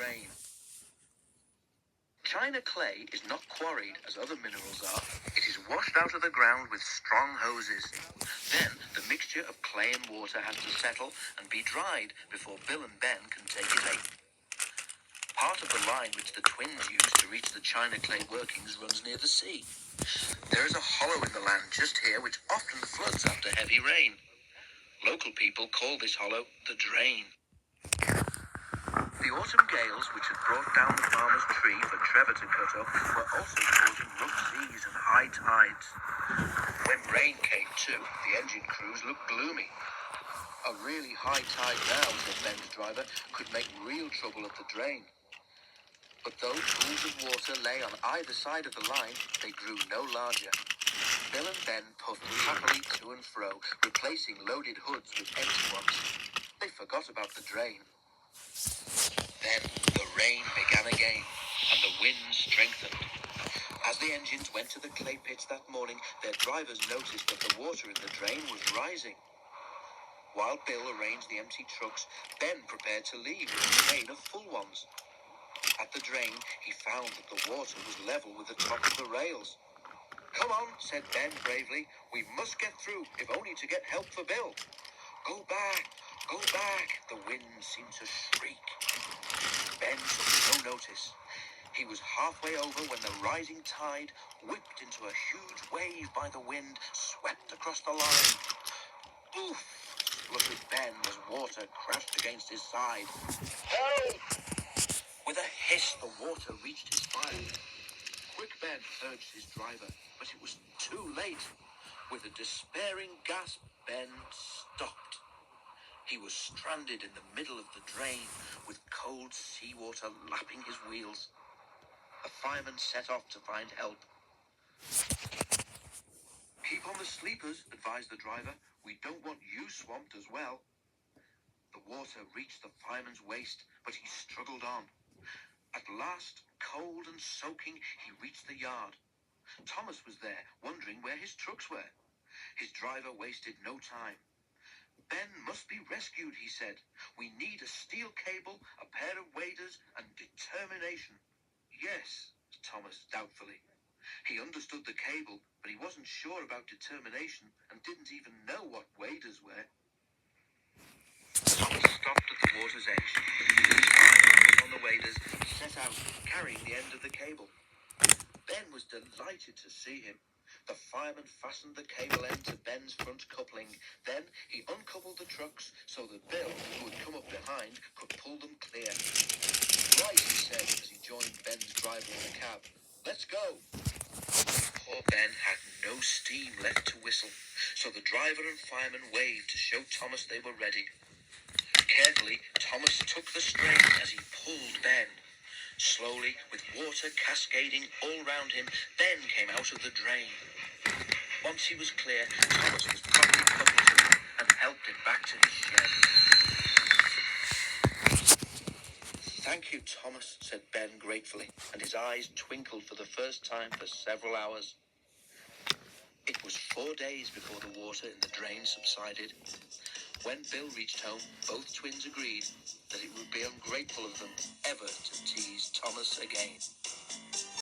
drain. China clay is not quarried as other minerals are. It is washed out of the ground with strong hoses. Then the mixture of clay and water has to settle and be dried before Bill and Ben can take it out. Part of the line which the twins use to reach the China clay workings runs near the sea. There is a hollow in the land just here which often floods after heavy rain. Local people call this hollow the drain. The autumn gales which had brought down the farmer's tree for Trevor to cut up were also causing rough seas and high tides. When rain came too, the engine crews looked gloomy. A really high tide now, said Ben's driver, could make real trouble at the drain. But though pools of water lay on either side of the line, they grew no larger. Bill and Ben puffed happily to and fro, replacing loaded hoods with empty ones. They forgot about the drain. Then the rain began again, and the wind strengthened. As the engines went to the clay pits that morning, their drivers noticed that the water in the drain was rising. While Bill arranged the empty trucks, Ben prepared to leave with a train of full ones. At the drain, he found that the water was level with the top of the rails. "Come on," said Ben bravely. "We must get through, if only to get help for Bill." Go back, the wind seemed to shriek. Ben took no notice. He was halfway over when the rising tide, whipped into a huge wave by the wind, swept across the line. Oof! Spluttered Ben as water crashed against his side. Help! With a hiss, the water reached his spine. Quick Ben urged his driver, but it was too late. With a despairing gasp, Ben stopped. He was stranded in the middle of the drain, with cold seawater lapping his wheels. The fireman set off to find help. "Keep on the sleepers," advised the driver. "We don't want you swamped as well." The water reached the fireman's waist, but he struggled on. At last, cold and soaking, he reached the yard. Thomas was there, wondering where his trucks were. His driver wasted no time. "Ben must be rescued," he said. "We need a steel cable, a pair of waders, and determination." "Yes," Thomas doubtfully. He understood the cable, but he wasn't sure about determination and didn't even know what waders were. Thomas stopped at the water's edge. His fireman put on the waders and set out, carrying the end of the cable. Ben was delighted to see him. The fireman fastened the cable end to Ben's front coupling. Then he uncoupled the trucks so that Bill, who had come up behind, could pull them clear. "Right," he said as he joined Ben's driver in the cab. "Let's go." Poor Ben had no steam left to whistle, so the driver and fireman waved to show Thomas they were ready. Carefully, Thomas took the strain as he pulled Ben. Slowly, with water cascading all round him, Ben came out of the drain. Once he was clear, Thomas was promptly coupled to him and helped him back to his shed. "Thank you, Thomas," said Ben gratefully, and his eyes twinkled for the first time for several hours. It was 4 days before the water in the drain subsided. When Bill reached home, both twins agreed that it would be ungrateful of them ever to tease Thomas again.